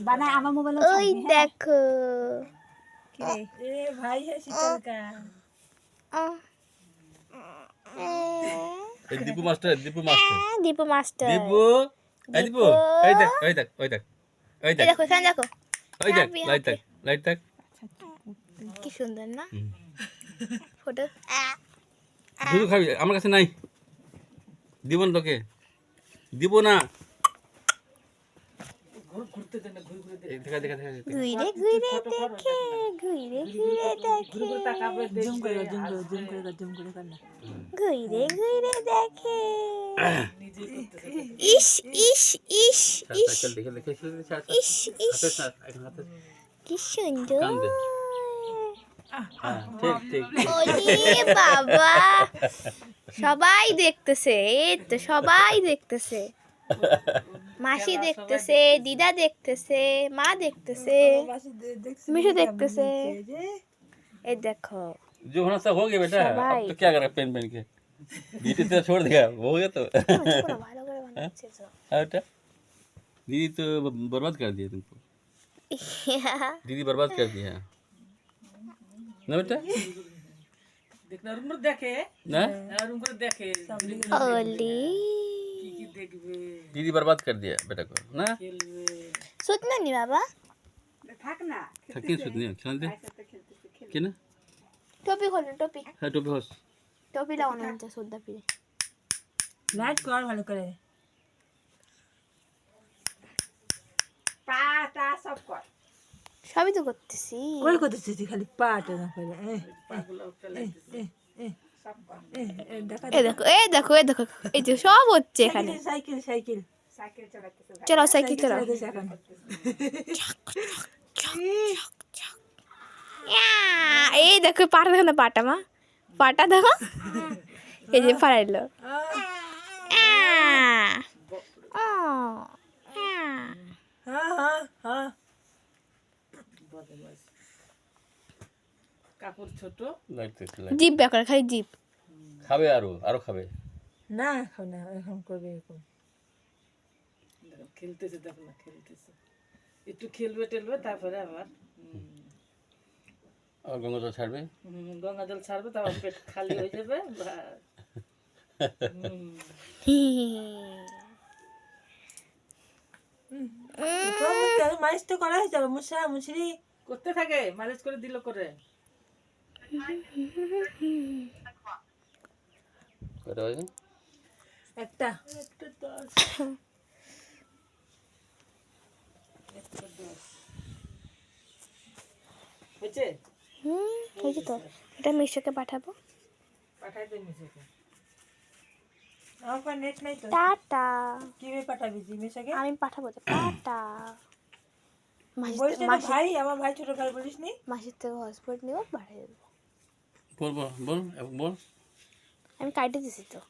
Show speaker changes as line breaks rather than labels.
বানায় আমার মোবাইলে
ওই দেখো
কি রে এ ভাই হে শীতল কা
এই দীপু মাস্টার
দীপু মাস্টার
দীপু এই দীপু এই দেখ এই দেখ এই দেখ এই
এই
দেখ
দেখো এখানে দেখো
এই দেখ লাইট দেখ
কি সুন্দর না ফটো
শুধু খাবি আমার কাছে নাই দিব না তোকে দিব না দেখা দেখা দেখা
ঘুরে ঘুরে দেখে ঘুরে ঘুরে দেখে
জুম করে কর না
ঘুরে ঘুরে দেখে ইস ইস ইস ইস
চল দেখে দেখে
ইস ইস কি সুন্দর
ঠিক ঠিক
ওরে বাবা সবাই দেখতেছে এই তো সবাই দেখতেছে মাসি দেখতেছে দিদা দেখতেছে মা দেখতেছে মিশু দেখতেছে এই দেখো
जो होना सब हो गया बेटा अब तो क्या करेगा पेन पेन के दीदी तो छोड़ दिया हो गया तो
ভালো করে বানাচ্ছে তো
हाँ बेटा दीदी तो बर्बाद कर दिया तुमको दीदी बर्बाद कर दिया ना बेटा
দেখনা রুম দেখে
ना
রুম করে দেখে
ওলি
কি দেখবে
दीदी बर्बाद कर दिया बेटा को ना
খেলবে
সুতনা নি বাবা
থাক না
थकी सुध नहीं खेल दे क्या ना
টপি খোলো টপি
हाँ टोपी होस
টপি লাগানো হচ্ছে সুদ্দা ফিরে
লাইট কর ভালো করে পাটা সব কর
সবই তো করতেছি
কই করতেছিস তুই খালি পাটা না করে পাগুলো ফেলাইতেছিস সব কর দেখা
এই দেখো এই দেখো এই দেখো এই যে সব হচ্ছে এখানে
সাইকেল সাইকেল সাইকেল চালাতেছিস
চলো সাইকেল চালাও এই দেখো পাটা দেখো না পাটা মা পাটা দেখো এই যে পাড়াইলো
কাপড় ছোট
लाइट
জিপ ব্যাপার খালি জিপ
খাবে আরো খাবে
না এখন না এখন করবে এখন খেলতেছে দেখো না খেলতেছে একটু খেলবে টেলবে তারপরে আবার
আর গঙ্গা জল ছাড়বে
গঙ্গা জল ছাড়বে তারপর পেট খালি হয়ে যাবে মালিশ তো করা হয়ে যাবে মুসা মুসরি করতে থাকে মালিশ করে দিল করে
কয়টা বাজে
একটা হয়েছে
হয়েছে তো এটা মিশোকে পাঠাবো
পাঠাই দে মিশাকে আমার নেট নাই তো
টাটা
কিভাবে পাঠাবি জি মিশাকে
আমি পাঠাবো তো টাটা
বলিস না ভাই আমার ভাই ছোট ভাই বলিস নি
মাসির থেকে হসপিটাল নিয়েও পাঠিয়ে দেবো
বল বল বল বল
আমি কাটে দিছি তো